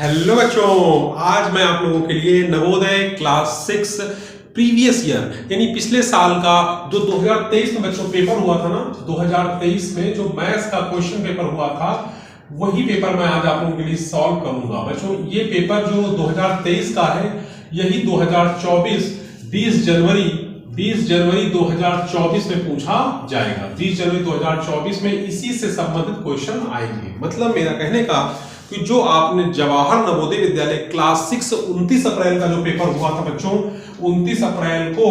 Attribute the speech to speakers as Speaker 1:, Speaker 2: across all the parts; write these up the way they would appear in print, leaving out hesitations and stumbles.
Speaker 1: Hello बच्चों, आज मैं आप लोगों के लिए नवोदय क्लास 6 प्रीवियस ईयर यानी पिछले साल का जो 2023 में बच्चों पेपर हुआ था ना, 2023 में जो मैथ्स का क्वेश्चन पेपर हुआ था वही पेपर मैं आज आप लोगों के लिए सॉल्व करूंगा। बच्चों ये पेपर जो 2023 का है यही 2024 20 जनवरी 2024 में पूछा जाएगा। 20 जनवरी 2024 में इसी से संबंधित क्वेश्चन आएंगे। मतलब मेरा कहने का कि जो आपने जवाहर नवोदय विद्यालय क्लास 6 29 अप्रैल का जो पेपर हुआ था बच्चों, 29 अप्रैल को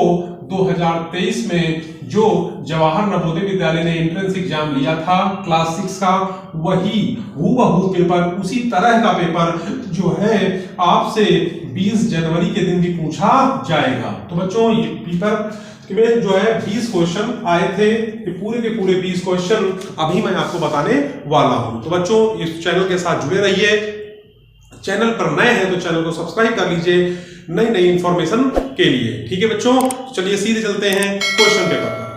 Speaker 1: 2023 में जो जवाहर नवोदय विद्यालय ने एंट्रेंस एग्जाम लिया था क्लास 6 का, वही हूबहू पेपर, उसी तरह का पेपर जो है आपसे 20 जनवरी के दिन भी पूछा जाएगा। तो बच्चों ये पेपर में जो है 20 क्वेश्चन आए थे, कि पूरे के पूरे 20 क्वेश्चन अभी मैं आपको बताने वाला हूं। तो बच्चों इस चैनल के साथ जुड़े रहिए। चैनल पर नए हैं तो चैनल को सब्सक्राइब कर लीजिए नई इंफॉर्मेशन के लिए। ठीक है बच्चों, चलिए सीधे चलते हैं क्वेश्चन पेपर पर।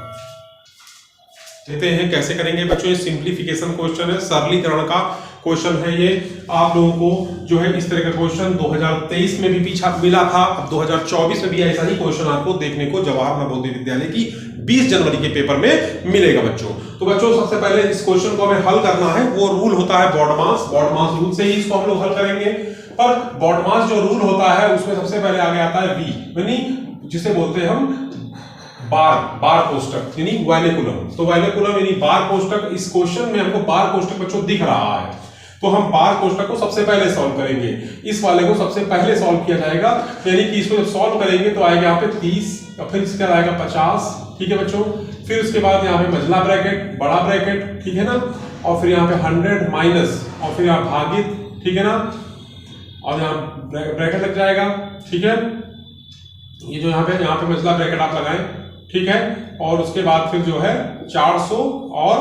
Speaker 1: देखते हैं कैसे करेंगे बच्चों। ये सिंप्लीफिकेशन क्वेश्चन है, सरलीकरण का क्वेश्चन है। ये आप लोगों को जो है इस तरह का क्वेश्चन 2023 में भी पीछा मिला था, अब 2024 में भी ऐसा ही क्वेश्चन आपको देखने को जवाहर नवोदय विद्यालय की 20 जनवरी के पेपर में मिलेगा बच्चों। तो बच्चों सबसे पहले इस क्वेश्चन को हमें हल करना है। वो रूल होता है बॉडमास रूल से ही इसको हम लोग हल करेंगे। पर बॉडमास जो रूल होता है उसमें सबसे पहले आगे आता है वी, यानी जिसे बोलते हैं हम बार कोष्टक यानी वैलेकुलम। तो वैलेकुलम यानी बार कोष्टक, इस क्वेश्चन में हमको बार कोष्टक बच्चों दिख रहा है, तो हम बार कोष्टक को सबसे पहले सॉल्व करेंगे। इस वाले को सबसे पहले सॉल्व किया जाएगा, यानी कि इसको जब सॉल्व करेंगे तो आएगा यहाँ पे 30, फिर इसके बाद आएगा 50। ठीक है बच्चों, फिर उसके बाद यहाँ पे मझला ब्रैकेट, बड़ा ब्रैकेट, ठीक है ना, और फिर यहाँ पे 100 माइनस, और फिर यहाँ भागित, ठीक है ना, और यहाँ ब्रैकेट लग जाएगा। ठीक है, ये जो यहाँ पे मझला ब्रैकेट आप लगाएं, ठीक है, और उसके बाद फिर जो है 400 और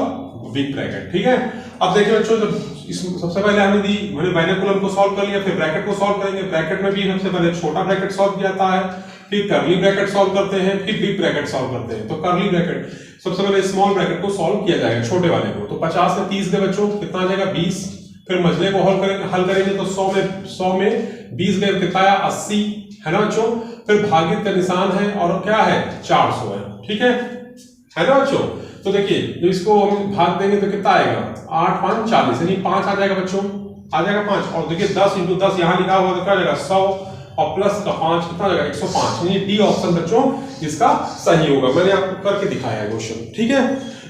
Speaker 1: बिग ब्रैकेट। ठीक है, अब देखिए बच्चों, जब सबसे पहले मैंने वैलेकुलम को सॉल्व कर लिया, फिर ब्रैकेट को सॉल्व करेंगे। ब्रैकेट में भी सबसे पहले छोटा ब्रैकेट सॉल्व किया जाता है, फिर कर्ली ब्रैकेट सॉल्व करते हैं, फिर बिग ब्रैकेट सॉल्व करते हैं। तो कर्ली ब्रैकेट सबसे पहले स्मॉल ब्रैकेट को सॉल्व किया जाएगा, छोटे वाले को। तो 50 में 30 गए बच्चों, कितना आ जाएगा 20। फिर मझले को हल करेंगे तो 100 में 20 गए, कितना आया 80, है ना बच्चों। फिर भागित का निशान है और क्या है 400 है। ठीक है ना बच्चों। तो देखिए जब इसको हम भाग देंगे तो कितना आएगा 8 5 40, यानी 5 आ जाएगा बच्चों, आ जाएगा 5। और देखिए 10 × 10 यहाँ लिखा हुआ तो क्या आ जाएगा 100, और प्लस का 5 कितना आ जाएगा 105, यानी डी ऑप्शन बच्चों इसका सही होगा। मैंने आपको करके दिखाया है क्वेश्चन। ठीक है,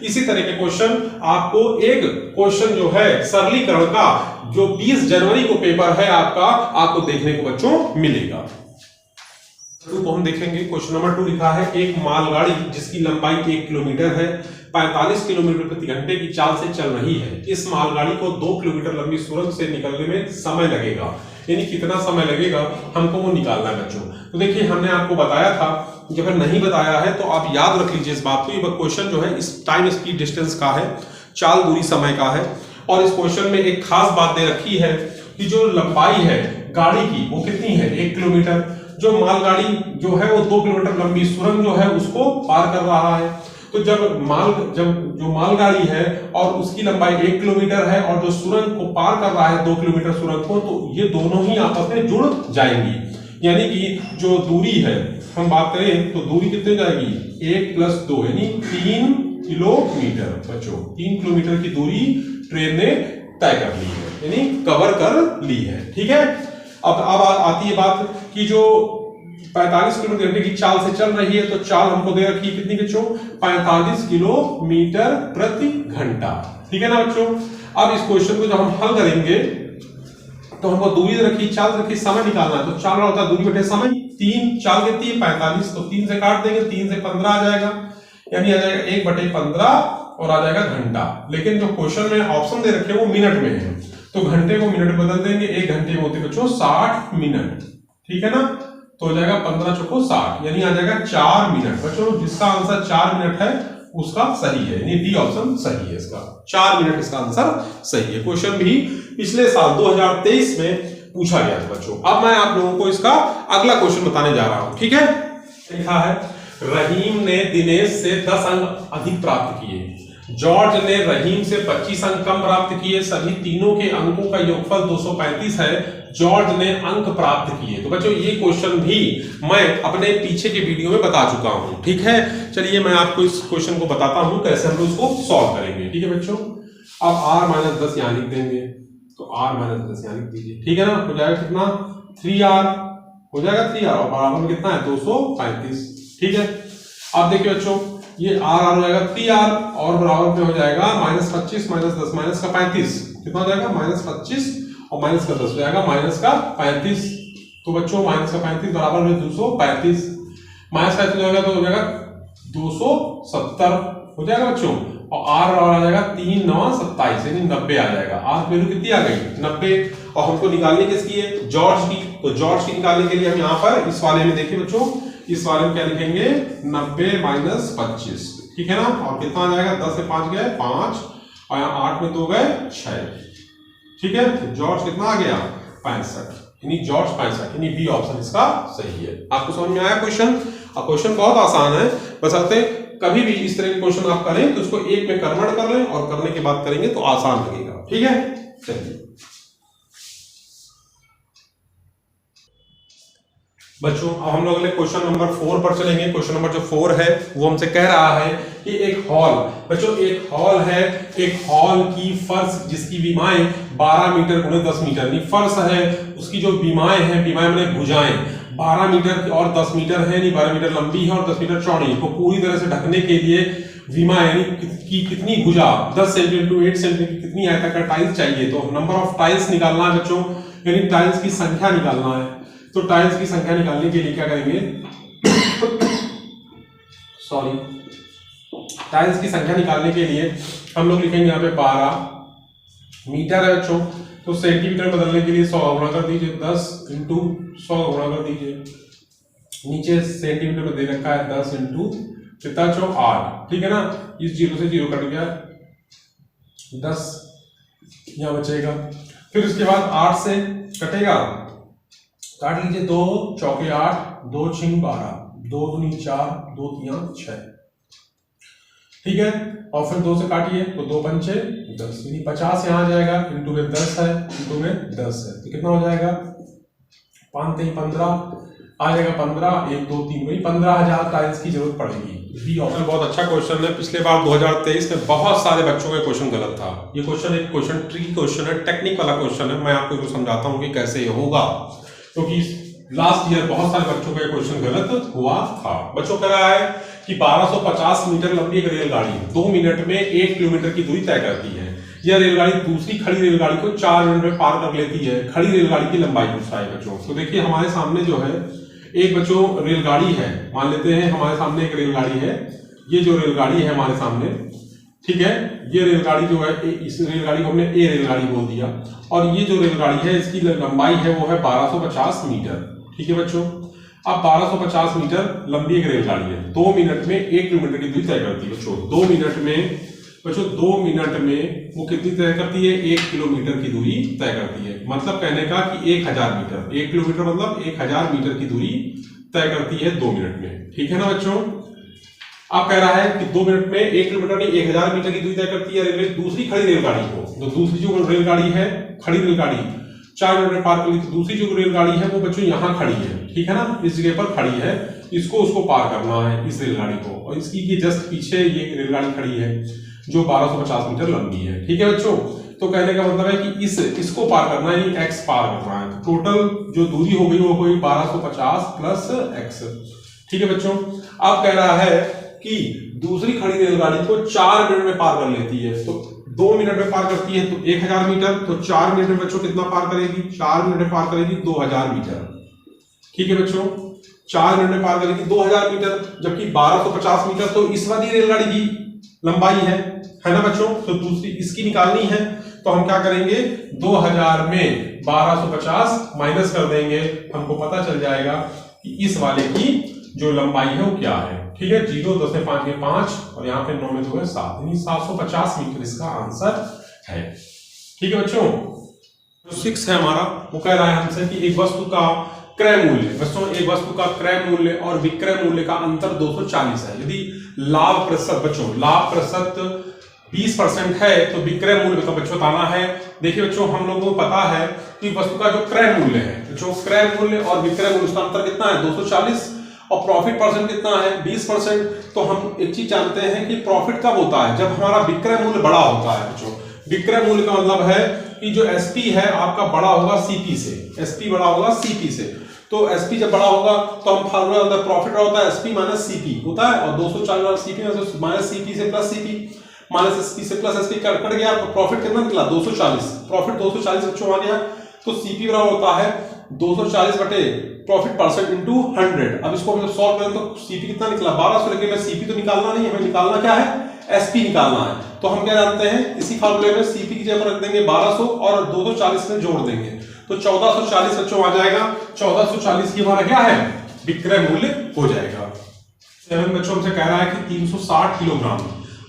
Speaker 1: इसी तरह के क्वेश्चन आपको एक क्वेश्चन जो है सरलीकरण का जो 20 जनवरी को पेपर है आपको देखने को बच्चों मिलेगा। तो हम देखेंगे क्वेश्चन नंबर 2 लिखा है, एक मालगाड़ी जिसकी लंबाई 1 किलोमीटर है 45 किलोमीटर प्रति घंटे की चाल से चल रही है। इस मालगाड़ी को 2 किलोमीटर लंबी सुरंग से निकलने में समय लगेगा, यानी कितना समय लगेगा हमको वो निकालना है बच्चों। तो देखिए हमने आपको बताया था, जब नहीं बताया है तो आप याद रख लीजिए इस बात को। ये क्वेश्चन जो है इस टाइम स्पीड डिस्टेंस का है, चाल दूरी समय का है। और इस क्वेश्चन में एक खास बात दे रखी है कि जो लंबाई है गाड़ी की वो कितनी है 1 किलोमीटर। जो मालगाड़ी जो है वो 2 किलोमीटर लंबी सुरंग जो है उसको पार कर रहा है। तो जब जो मालगाड़ी है और उसकी लंबाई 1 किलोमीटर है और जो सुरंग को पार कर रहा है 2 किलोमीटर सुरंग को, तो ये दोनों ही आपस में जुड़ जाएंगी। यानी कि जो दूरी है हम बात करें तो दूरी कितनी जाएगी 1 + 2 यानी 3 किलोमीटर बच्चों। 3 किलोमीटर की दूरी ट्रेन ने तय कर ली है, यानी कवर कर ली है। ठीक है, अब आती है बात कि जो 45 किलोमीटर घंटे की चाल से चल रही है, तो चाल हमको दे रखी है कितनी बच्चों 45 किलोमीटर प्रति घंटा। ठीक है ना बच्चों। अब इस क्वेश्चन को जब हम हल करेंगे तो हमको दूरी रखी, चाल रखी, समय निकालना है। तो चाल होता है दूरी बटे समय। 3 चाल कितनी है 45, तो 3 से काट देंगे, 3 से 15 आ जाएगा, यानी आ जाएगा 1/15 और आ जाएगा घंटा। लेकिन जो क्वेश्चन में ऑप्शन दे रखे वो मिनट में है, तो घंटे को मिनट बदल देंगे। 1 घंटे में होते बच्चों 60 मिनट। ठीक है ना, तो हो जाएगा 15 × 60, यानी आ जाएगा 4 मिनट बच्चों। जिसका आंसर 4 मिनट है उसका सही है, यानी डी ऑप्शन सही है इसका। 4 मिनट इसका आंसर सही है। क्वेश्चन भी पिछले साल 2023 में पूछा गया था बच्चों। अब मैं आप लोगों को इसका अगला क्वेश्चन बताने जा रहा हूं। ठीक है, लिखा है रहीम ने दिनेश से 10 अंक अधिक प्राप्त किए। जॉर्ज ने रहीम से 25 अंक कम प्राप्त किए, सभी तीनों के अंकों का योगफल 235 है, जॉर्ज ने अंक प्राप्त किए। तो बच्चों ये क्वेश्चन भी मैं अपने पीछे के वीडियो में बता चुका हूं, ठीक है। चलिए मैं आपको इस क्वेश्चन को बताता हूं कैसे हम लोग इसको सॉल्व करेंगे, ठीक है बच्चों। अब r-10 यहां लिख देंगे, तो r-10 यहां लिख दीजिए, ठीक है ना। हो जाएगा कितना 3r, हो जाएगा 3r और बराबर में कितना है 235, ठीक है। अब देखिए बच्चों ये r हो जाएगा 3r और बराबर में हो जाएगा -25 -10 माइनस का 35, कितना हो जाएगा -25 और माइनस का 10 हो जाएगा माइनस का 35। तो बच्चों माइनस का 35 बराबर में 235, माइनस का हो जाएगा तो हो जाएगा 270 हो जाएगा बच्चों। और r आ जाएगा 3 9 27 यानी 90 आ जाएगा। r वैल्यू कितनी आ गई 90। और हमको निकालनी किसकी है जॉर्ज की, तो जॉर्ज की निकालने के लिए हम यहाँ पर इस वाले में देखिए बच्चों, इस वाले में क्या लिखेंगे 90 - 25, ठीक है ना। और कितना आ जाएगा 10 से 5 गए 5 और यहाँ 8 में 2 गए 6, ठीक है। तो जॉर्ज कितना आ गया 65, यानी जॉर्ज 65, यानी बी ऑप्शन इसका सही है। आपको समझ में आया क्वेश्चन। और क्वेश्चन बहुत आसान है, बस कभी भी इस तरह के क्वेश्चन आप करें तो उसको एक में कन्वर्ट कर लें और करने के बाद करेंगे तो आसान लगेगा, ठीक है। चलिए बच्चों अब हम लोग अगले क्वेश्चन नंबर 4 पर चलेंगे। क्वेश्चन नंबर जो 4 है वो हमसे कह रहा है कि एक हॉल, बच्चों एक हॉल है, एक हॉल की फर्श जिसकी बीमाएं 12 मीटर × 10 मीटर, यानी फर्श है उसकी जो बीमाएं हैं, बीमाएं माने भुजाएं 12 मीटर और 10 मीटर है, यानी 12 मीटर लंबी है और 10 मीटर चौड़ी, को पूरी तरह से ढकने के लिए बीमा यानी कि कितनी भुजा 10 सेंटीमीटर 8 सेंटीमीटर की कितनी आयताकार टाइल्स चाहिए। तो नंबर ऑफ टाइल्स निकालना है बच्चों, यानी टाइल्स की संख्या निकालना है। तो टाइल्स की संख्या निकालने के लिए क्या करेंगे सॉरी टाइल्स की संख्या निकालने के लिए हम लोग लिखेंगे यहाँ पे 12 मीटर है बच्चों, तो सेंटीमीटर बदलने के लिए 100 गुणा कर दीजिए, 10 × 100 गुणा कर दीजिए, नीचे सेंटीमीटर में दे रखा है 10 × कितना 8, ठीक है ना। इस 0 से 0 कट गया 10 यहाँ बचेगा, फिर उसके बाद 8 से कटेगा, काट लीजिए 2 चौके 8 2 6 12 2 दूनी 4 2 3 6, ठीक है। और फिर 2 से काटिए तो 2 पंचे 10, यानी 50 यहाँ आ जाएगा, इंटू में 10 है, इंटू में 10 है, तो कितना हो जाएगा 5 3 15 आ जाएगा 15 1 2 3 वही 15,000 टाइल्स की जरूरत पड़ेगी। बी ऑप्शन बहुत अच्छा क्वेश्चन है। पिछले बार 2023 में बहुत सारे बच्चों का क्वेश्चन गलत था। ये क्वेश्चन एक क्वेश्चन ट्रिकी क्वेश्चन है, टेक्निक वाला क्वेश्चन है। मैं आपको समझाता हूँ कि कैसे ये होगा, क्योंकि लास्ट ईयर बहुत सारे बच्चों का क्वेश्चन गलत हुआ था। बच्चों कह रहा है कि 1250 मीटर लंबी एक रेलगाड़ी 2 मिनट में 1 किलोमीटर की दूरी तय करती है। यह रेलगाड़ी दूसरी खड़ी रेलगाड़ी को 4 मिनट में पार कर लेती है। खड़ी रेलगाड़ी की लंबाई पूछा है बच्चों। तो देखिए हमारे सामने जो है एक बच्चों रेलगाड़ी है, मान लेते हैं हमारे सामने एक रेलगाड़ी है, ये जो रेलगाड़ी है हमारे सामने, ठीक है। ये रेलगाड़ी जो है इस रेलगाड़ी को हमने ए रेलगाड़ी बोल दिया, और ये जो रेलगाड़ी है इसकी लंबाई है वो है 1250 मीटर, ठीक है बच्चों। अब 1250 मीटर लंबी एक रेलगाड़ी है, 2 मिनट में 1 किलोमीटर की दूरी तय करती है बच्चों। 2 मिनट में बच्चों 2 मिनट में वो कितनी तय करती है 1 किलोमीटर की दूरी तय करती है। मतलब कहने का कि 1000 मीटर, 1 किलोमीटर मतलब 1000 मीटर की दूरी तय करती है 2 मिनट में, ठीक है ना बच्चों। अब कह रहा है कि 2 मिनट में 1 किलोमीटर नहीं 1000 मीटर की दूरी तय करती है रेलवे दूसरी खड़ी रेलगाड़ी को। तो दूसरी जो रेलगाड़ी है खड़ी रेलगाड़ी 4 मिनट में पार कर ली, तो दूसरी जो रेलगाड़ी है वो बच्चों यहाँ खड़ी है, ठीक है ना, इस जगह पर खड़ी है, इसको उसको पार करना है इस रेलगाड़ी को। और इसकी के जस्ट पीछे ये रेलगाड़ी खड़ी है जो 1250 मीटर लंबी है, ठीक है बच्चों। तो कहने का मतलब है कि इसको पार करना है, एक्स पार करना है। टोटल जो दूरी हो गई वो कोई 1250 प्लस एक्स, ठीक है बच्चों। अब कह रहा है कि दूसरी खड़ी रेलगाड़ी को 4 मिनट में पार कर लेती है। तो 2 मिनट में पार करती है तो 1000 मीटर, तो 4 मिनट में बच्चों कितना पार करेगी 4 मिनट में पार करेगी 2000 मीटर, ठीक है बच्चों। 4 मिनट में पार करेगी 2000 मीटर, जबकि 1250 मीटर तो इस वाली रेलगाड़ी की लंबाई है ना बच्चों। तो दूसरी इसकी निकालनी है, तो हम क्या करेंगे 2000 में 1250 माइनस कर देंगे, हमको पता चल जाएगा कि इस वाले की जो लंबाई है वो क्या है, ठीक है। 0 10 में 5 के 5 और यहाँ पे 9 में 2 है 7, यानी 750 मीटर इसका आंसर है, ठीक है बच्चों। जो 6 है हमारा वो कह रहा है हमसे कि एक वस्तु का क्रय मूल्य, बच्चों एक वस्तु का क्रय मूल्य और विक्रय मूल्य का अंतर 240 है। यदि लाभ प्रतिशत बच्चों लाभ प्रतिशत 20% है तो विक्रय मूल्य तो बच्चों बताना है। देखिए बच्चों, हम लोगों को पता है कि वस्तु का जो क्रय मूल्य है, जो क्रय मूल्य और विक्रय मूल्य उसका अंतर कितना है 240, और प्रॉफिट परसेंट कितना है 20%। तो हम एक चीज जानते हैं कि प्रॉफिट कब होता है, जब हमारा विक्रय मूल्य बड़ा होता है बच्चों। विक्रय मूल्य का मतलब है कि जो एसपी है आपका बड़ा होगा सीपी से, एसपी बड़ा होगा सीपी से। तो एसपी जब बड़ा होगा तो हम फार्मूला अंदर प्रॉफिट होता है एसपी माइनस सीपी होता है, और 240 सीपी माइनस सीपी से प्लस सीपी माइनस एसपी से प्लस एसपी कट गया, तो प्रॉफिट कितना निकला 240। प्रॉफिट 240 बच्चों आ गया, तो सीपी बराबर होता है 240 बटे प्रॉफिट परसेंट इंटू 100। अब इसको हम जब सॉल्व करें तो सीपी कितना निकला 1200, लेकिन हमें सीपी तो निकालना नहीं, हमें निकालना क्या है एसपी निकालना है। तो हम क्या जानते हैं इसी फार्मूले में सीपी की जगह पर रख देंगे 1200 और 240 में जोड़ देंगे, तो 1440 बच्चों आ जाएगा। 1440 की हमारा क्या है विक्रय मूल्य हो जाएगा। 7 बच्चों हमसे कह रहा है कि 360 किलोग्राम,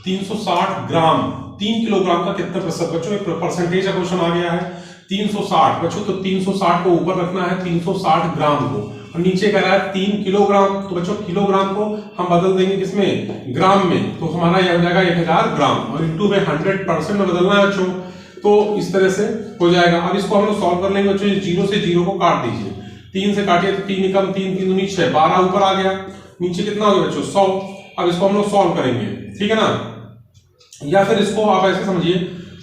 Speaker 1: 360 ग्राम 3 किलोग्राम का कितना प्रतिशत बच्चों, एक परसेंटेज का क्वेश्चन आ गया है। 360 बच्चों, तो 360 को ऊपर रखना है 360 ग्राम को, और नीचे कह रहा है 3 किलोग्राम। तो बच्चों किलोग्राम को हम बदल देंगे किसमें ग्राम में, तो हमारा यह हो जाएगा 1000 ग्राम, और इंटू में 100% में बदलना है बच्चों। तो इस तरह से हो जाएगा। अब इसको हम लोग सॉल्व कर लेंगे बच्चों, 0 से 0 को काट दीजिए, 3 से काटिए तो 3 कम 3 3 दूनी 6, 12 ऊपर आ गया, नीचे कितना हो गया बच्चों 100। अब इसको हम लोग सॉल्व करेंगे, ठीक है ना, या फिर इसको आप ऐसे समझिए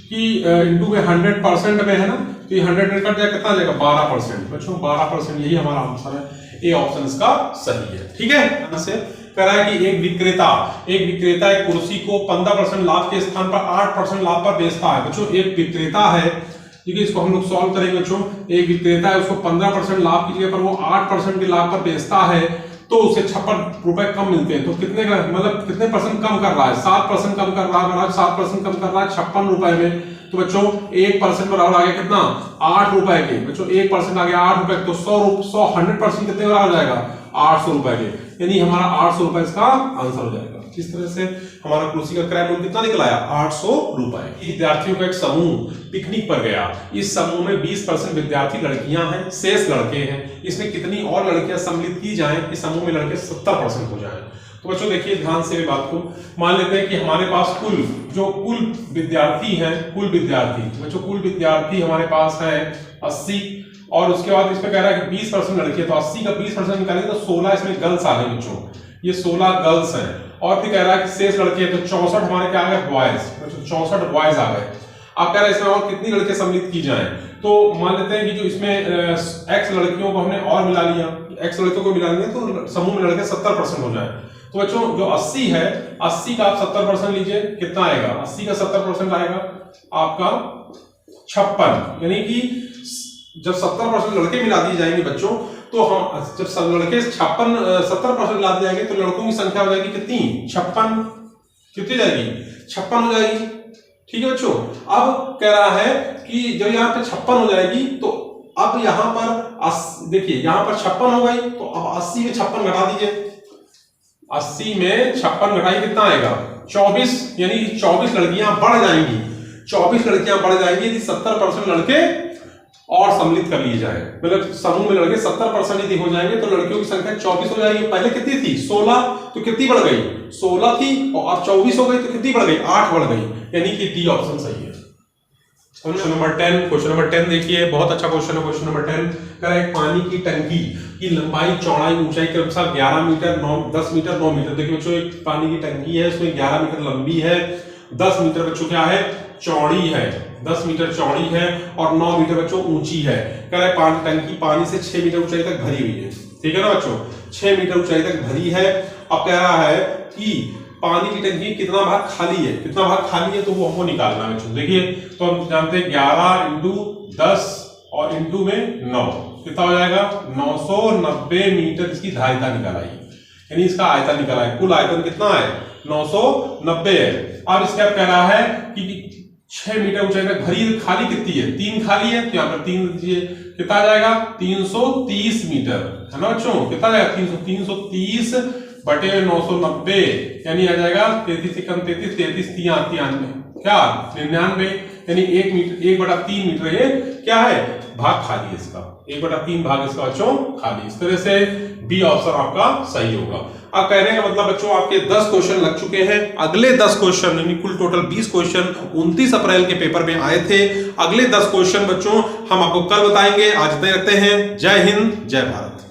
Speaker 1: कि इंटू में 100% में है ना, तो ये 100 कट जाएगा, कितना जाएगा 12% बच्चों, 12%। यही हमारा आंसर है, ए ऑप्शन इसका सही है। ठीक है, से कह रहा है कि एक विक्रेता एक कुर्सी को 15% लाभ के स्थान पर 8% लाभ पर बेचता है। बच्चों एक विक्रेता है, ठीक है, इसको हम लोग सॉल्व करेंगे बच्चों। एक विक्रेता है, उसको 15% लाभ की जगह पर वो 8% के लाभ पर बेचता है, तो उसे 56 रुपए कम मिलते हैं। तो कितने का मतलब कितने परसेंट कम कर रहा है 7% कम कर रहा है, 7% कम कर रहा है 56 रुपए में। तो बच्चों 1% बराबर आ गया कितना 8 रुपए के। बच्चों 1% आ गया 8 रुपए, तो 100% कितने बराबर आ जाएगा 800 रुपए के, यानी हमारा 800 रुपए इसका आंसर हो जाएगा। इस तरह से हमारा कुर्सी का क्रय मूल्य कितना निकला है 800 रुपए। विद्यार्थियों का एक समूह पिकनिक पर गया। इस समूह में 20% विद्यार्थी लड़कियां हैं, शेष लड़के हैं। इसमें कितनी और लड़कियां सम्मिलित की जाएं कि समूह में लड़के 70% हो जाएं। तो बच्चों देखिए ध्यान से बात को, मान लेते हैं कि हमारे पास कुल विद्यार्थी हैं, कुल विद्यार्थी हमारे पास है 80, और उसके बाद इसमें कह रहा है कि 20% लड़के, तो 80 का 20% निकालेंगे तो 16 इसमें गर्ल्स आ गए बच्चों, ये 16 गर्ल्स हैं। और फिर कह रहा है कि शेष लड़के, तो 64 हमारे क्या आ गए बॉयज, 64 बॉयज आ गए। अब कह रहा है इसमें और कितनी लड़के सम्मिलित की जाएं, तो मान लेते हैं कि जो इसमें एक्स लड़कियों को हमने और मिला लिया, एक्स लड़कियों को मिला लिया तो समूह में लड़के 70% हो जाए। तो बच्चों जो 80 है, 80 का आप 70% लीजिए, कितना आएगा 80 का 70% आएगा आपका 56, यानी कि जब 70% लड़के मिला दिए जाएंगे बच्चों, तो हम जब लड़के 70% मिला दिए जाएंगे तो लड़कों की संख्या हो जाएगी कितनी 56, कितनी जाएगी 56 हो जाएगी। ठीक है बच्चों, अब कह रहा है कि जब यहाँ पे 56 हो जाएगी तो अब यहाँ पर देखिए यहाँ पर 56 हो गई, तो अब 80 में 56 घटा दीजिए, 80 में 56 घटाई कितना आएगा 24, यानी 24 लड़कियां बढ़ जाएंगी, 24 लड़कियां बढ़ जाएंगी यदि 70% लड़के और सम्मिलित कर लिए जाए, मतलब समूह में लड़के 70% यदि हो जाएंगे तो लड़कियों की संख्या 24 हो जाएगी। पहले कितनी थी 16, तो कितनी बढ़ गई 16 थी, और अब 24 हो गई तो कितनी बढ़ गई 8 बढ़ गई, यानी कि डी ऑप्शन सही है। क्वेश्चन नंबर 10 देखिए, बहुत अच्छा क्वेश्चन है। क्वेश्चन नंबर 10 कह रहा है पानी की टंकी की लंबाई चौड़ाई ऊंचाई के अनुसार 11 मीटर 10 मीटर 9 मीटर। देखिए बच्चों एक पानी की टंकी है, उसमें 11 मीटर लंबी है, 10 मीटर बच्चों क्या है चौड़ी है, 10 मीटर चौड़ी है और 9 मीटर बच्चों ऊंची है। कह रहा है पानी टंकी पानी से 6 मीटर ऊंचाई तक भरी हुई है, ठीक है ना बच्चों, 6 मीटर ऊंचाई तक भरी है। अब कह रहा है कि पानी की टंकी कितना भाग खाली है, कितना भाग खाली है तो वो हमको निकालना है बच्चों। देखिए तो हम जानते हैं 11 इंटू 10 और इंटू में 9 कितना हो जाएगा 990 मीटर इसकी धारिता निकाल आई, यानी इसका आयतन निकाला है। कुल आयतन कितना है 990 है। अब इसका कह रहा है कि 6 मीटर ऊंचाई तक भरी, खाली कितनी है 3 खाली है, तो यहाँ पर 3 दीजिए, कितना आ जाएगा 330 मीटर, है ना बच्चों, कितना जाएगा 330 बटे 990, यानी आ जाएगा 33 से कम 33 33 93 क्या 99, यानी 1/3 मीटर ये क्या है, भाग खाली है इसका, 1/3 भाग इसका बच्चों खाली। इस तरह से बी ऑप्शन आपका सही होगा। अब कहने का मतलब बच्चों आपके 10 क्वेश्चन लग चुके हैं। अगले 10 क्वेश्चन यानी कुल टोटल 20 क्वेश्चन 29 अप्रैल के पेपर में आए थे। अगले 10 क्वेश्चन बच्चों हम आपको कल बताएंगे। आज इतना ही रखते हैं। जय हिंद, जय भारत।